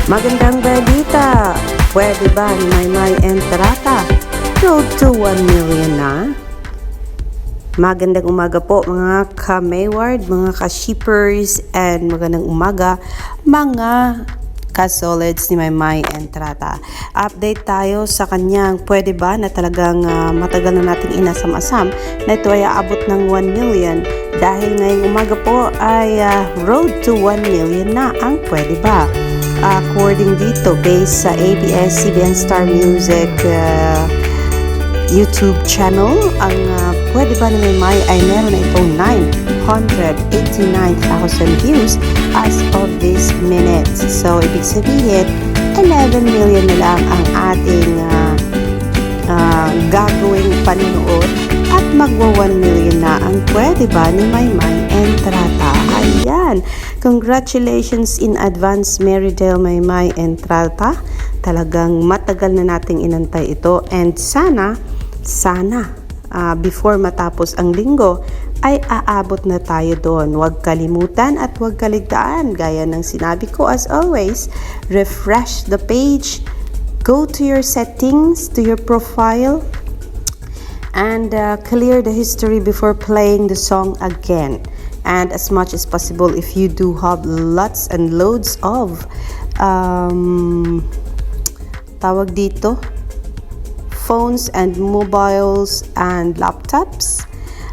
Magandang balita! Pwede ba ni Maymay Entrata? Road to 1 million na? Magandang umaga po mga ka-Mayward, mga ka-shippers, and magandang umaga mga ka-solids ni Maymay Entrata. Update tayo sa kanyang pwede ba na talagang matagal na nating inasam-asam na ito ay aabot ng 1 million dahil ngayong umaga po ay road to 1 million na ang pwede ba. According dito, based sa ABS-CBN Star Music YouTube channel, ang pwede ba na Maymay ay meron na itong 989,000 views as of this minute. So, ibig sabihin, 11 million na lang ang ating gagawing panonood at magwa 1 million na ang pwede ba ni Maymay Entrata. Ayan! Congratulations in advance, Merridale Maymay Entrata. Talagang matagal na nating inantay ito and sana before matapos ang linggo ay aabot na tayo doon. Huwag kalimutan at huwag kaligtaan. Gaya ng sinabi ko as always, refresh the page, go to your settings, to your profile, and clear the history before playing the song again. And as much as possible, if you do have lots and loads of tawag dito, phones and mobiles and laptops,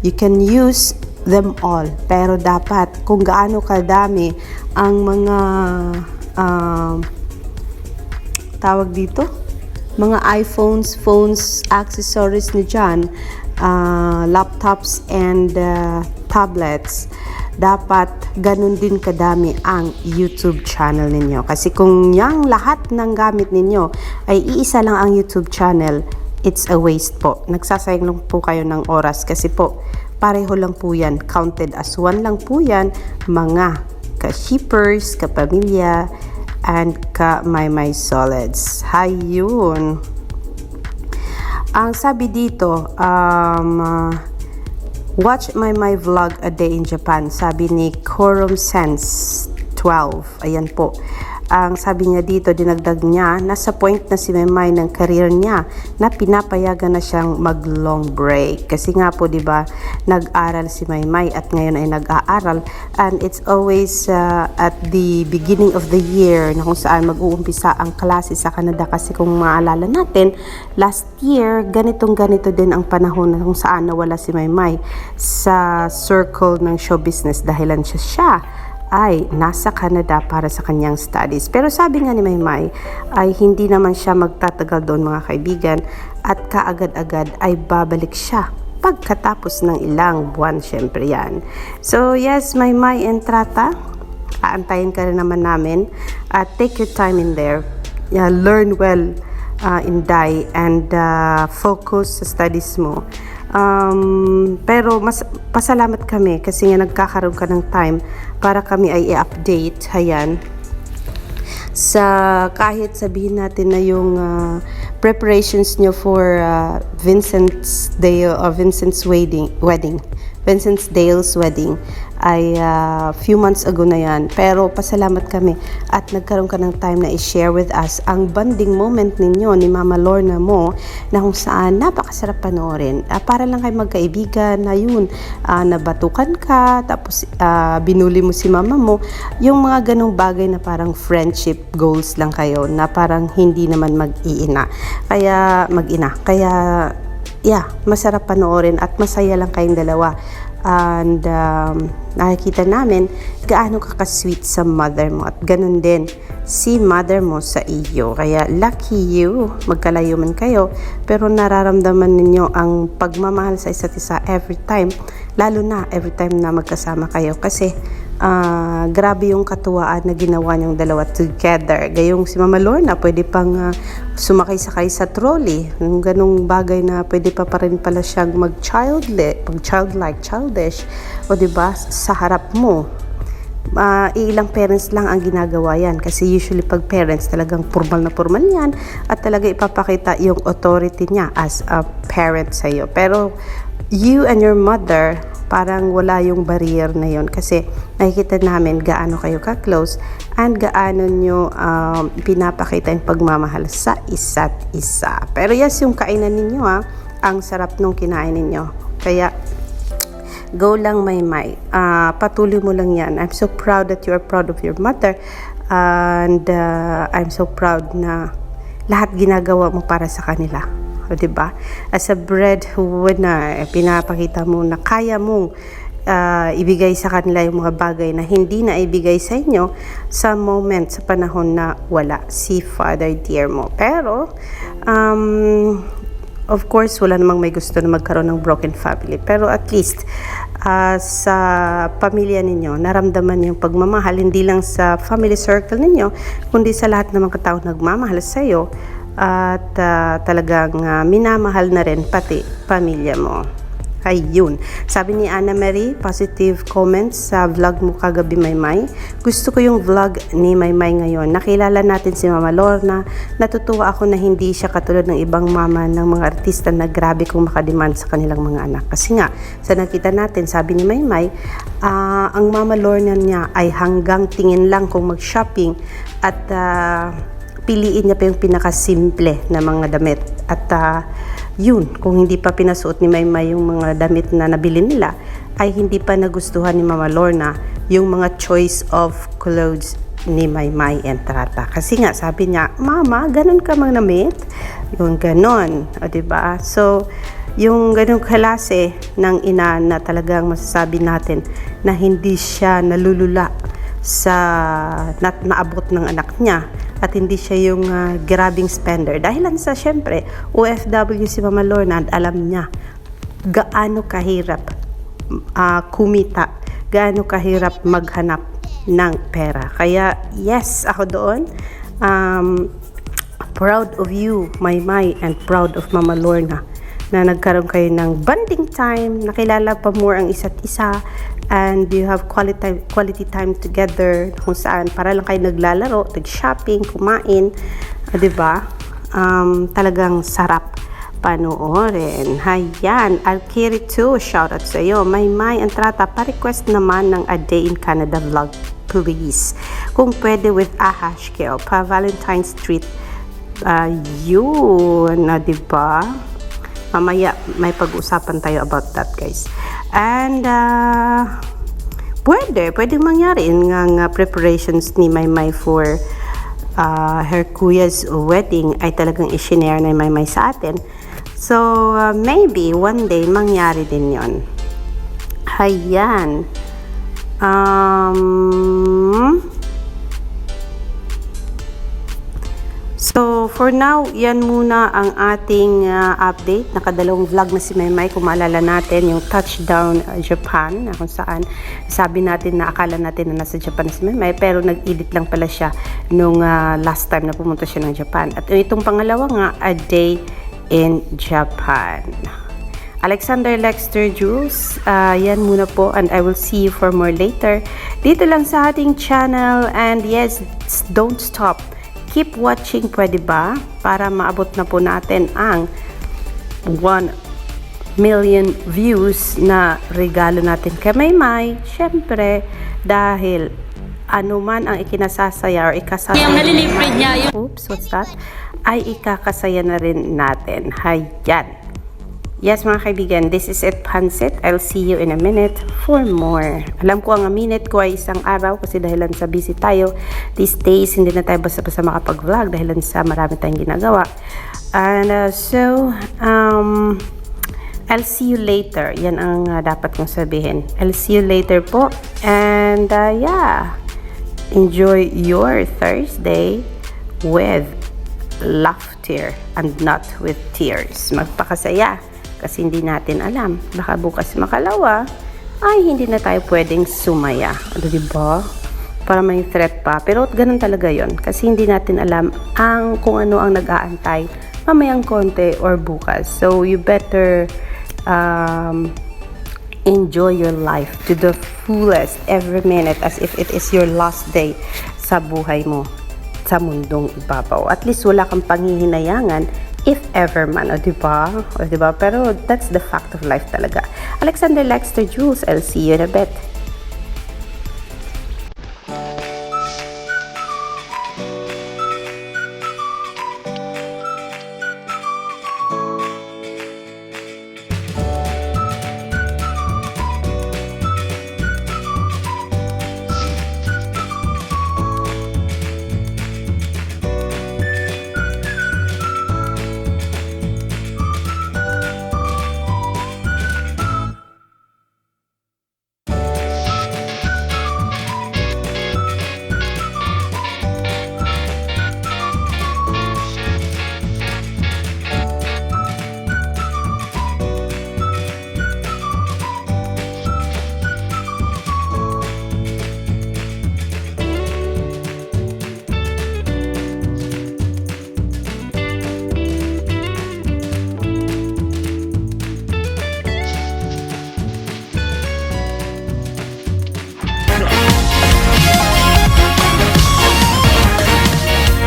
you can use them all. Pero dapat kung gaano kadami ang mga tawag dito, mga iPhones, phones, accessories ni dyan, laptops and tablets, dapat ganun din kadami ang YouTube channel ninyo. Kasi kung yang lahat ng gamit ninyo ay iisa lang ang YouTube channel, it's a waste po. Nagsasayang lang po kayo ng oras kasi po, pareho lang po yan. Counted as one lang po yan, mga ka-shippers, ka-pamilya, and ka-Maymay solids. Hayun! Ang sabi dito, watch my vlog a day in Japan, sabi ni Korum Sense 12. Ayan po. Ang sabi niya dito, dinagdag niya, nasa point na si Maymay ng career niya na pinapayagan na siyang mag-long break. Kasi nga po, di ba, nag-aral si Maymay at ngayon ay nag-aaral. And it's always at the beginning of the year na kung saan mag-uumpisa ang klase sa Canada. Kasi kung maalala natin, last year, ganito din ang panahon na kung saan nawala si Maymay sa circle ng show business dahilan siya ay nasa Canada para sa kanyang studies. Pero sabi nga ni Maymay ay hindi naman siya magtatagal doon mga kaibigan at kaagad-agad ay babalik siya pagkatapos ng ilang buwan, syempre yan. So yes, Maymay Entrata, aantayin ka rin naman namin at take your time in there. Learn well in DAI and focus sa studies mo. Pero mas pasalamat kami kasi nga nagkakaroon ka ng time para kami ay i-update sa kahit sabihin natin na yung preparations nyo for Vincent's Dale's wedding ay few months ago na yan. Pero pasalamat kami at nagkaroon ka ng time na i-share with us ang bonding moment ninyo ni Mama Lorna mo na kung saan napakasarap panoorin. Para lang kayo magkaibigan na yun, nabatukan ka, tapos binuli mo si mama mo. Yung mga ganong bagay na parang friendship goals lang kayo na parang hindi naman mag-ina. Kaya masarap panoorin at masaya lang kayong dalawa. And nakikita namin gaano ka ka-sweet sa mother mo at ganun din si mother mo sa iyo. Kaya lucky you, magkalayo man kayo pero nararamdaman ninyo ang pagmamahal sa isa't isa every time, lalo na every time na magkasama kayo kasi grabe yung katuwaan na ginawa niyong dalawa together. Gayong si Mama Lorna pwede pang sumakay-sakay sa trolley, yung ganong bagay na pwede pa rin pala siyang childish, o diba, sa harap mo. Ilang parents lang ang ginagawa yan kasi usually pag parents talagang formal na formal yan at talaga ipapakita yung authority niya as a parent sa iyo. Pero you and your mother, parang wala yung barrier na yon kasi makikita namin gaano kayo ka-close and gaano nyo pinapakita yung pagmamahal sa isa't isa. Pero yes, yung kainan ninyo ang sarap nung kinain ninyo. Kaya go lang, Maymay. Patuloy mo lang yan. I'm so proud that you are proud of your mother. And I'm so proud na lahat ginagawa mo para sa kanila. O, diba? As a breadwinner, pinapakita mo na kaya mong ibigay sa kanila yung mga bagay na hindi na ibigay sa inyo sa moment, sa panahon na wala si Father Dear mo. Pero, of course, wala namang may gusto na magkaroon ng broken family. Pero at least, sa pamilya ninyo, naramdaman yung pagmamahal, hindi lang sa family circle ninyo, kundi sa lahat ng mga tao nagmamahal sa iyo at talagang minamahal na rin pati pamilya mo. Ayun. Sabi ni Anna Marie, positive comments sa vlog mo kagabi, Maymay. Gusto ko yung vlog ni Maymay ngayon. Nakilala natin si Mama Lorna. Natutuwa ako na hindi siya katulad ng ibang mama ng mga artista na grabe kung makademand sa kanilang mga anak. Kasi nga, sa nakita natin, sabi ni Maymay, ang Mama Lorna niya ay hanggang tingin lang kung mag-shopping at piliin niya pa yung pinakasimple na mga damit. At yun, kung hindi pa pinasuot ni Maymay yung mga damit na nabili nila, ay hindi pa nagustuhan ni Mama Lorna yung mga choice of clothes ni Maymay Entrata. Kasi nga, sabi niya, Mama, ganun ka mang namit? Yung ganon, o diba? So, yung ganung klase ng ina na talagang masasabi natin na hindi siya nalulula sa naabot ng anak niya at hindi siya yung grabing spender. Dahilan sa syempre, OFW si Mama Lorna at alam niya gaano kahirap kumita, gaano kahirap maghanap ng pera. Kaya yes, ako doon. Proud of you, Maymay, and proud of Mama Lorna na nagkaroon kayo ng bonding time, nakilala pa more ang isa't isa, and you have quality time together kung saan para lang kayo naglalaro, nag-shopping, kumain, diba? Talagang sarap panoorin. Hayan, Alkiri 2, shoutout sa iyo. Maymay Entrata, pa-request naman ng A Day in Canada vlog, please. Kung pwede with a hashkale, pa Valentine's treat. Yun, diba? Mamaya may pag-usapan tayo about that, guys. And pwedeng mangyari ng preparations ni Maymay for her kuya's wedding ay talagang i-share na ni Maymay sa atin. So maybe one day mangyari din yon. Hayan. So, for now, yan muna ang ating update. Nakadalawang vlog na si Maymay. Kung maalala natin, yung touchdown Japan, na kung saan sabi natin na akala natin na nasa Japan na si Maymay, pero nag-edit lang pala siya nung last time na pumunta siya ng Japan. At itong pangalawa nga, A Day in Japan. Alexander Lexter Jules, yan muna po, and I will see you for more later. Dito lang sa ating channel, and yes, don't stop. Keep watching, pwede ba? Para maabot na po natin ang 1 million views na regalo natin kay Maymay. Syempre, dahil ano man ang ikinasasaya or ikasasaya. Yung nalilibre niya yung... Oops, what's that? Ay ikakasaya na rin natin. Hayan. Yes, mga kaibigan, this is it, Pansit. I'll see you in a minute for more. Alam ko ang minute ko ay isang araw kasi dahilan sa busy tayo. These days, hindi na tayo basta-basta makapag-vlog dahilan sa marami tayong ginagawa. And I'll see you later. Yan ang dapat kong sabihin. I'll see you later po. And yeah, enjoy your Thursday with laughter and not with tears. Magpakasaya. Kasi hindi natin alam. Baka bukas makalawa, ay hindi na tayo pwedeng sumaya. Ano, diba? Para may threat pa. Pero ganun talaga yon. Kasi hindi natin alam kung ano ang nag-aantay mamayang konti or bukas. So, you better enjoy your life to the fullest every minute as if it is your last day sa buhay mo sa mundong ibabaw. At least wala kang panghihinayangan if ever man, o diba? O diba? Pero that's the fact of life talaga. Alexander Lexter Jules, I'll see you in a bit.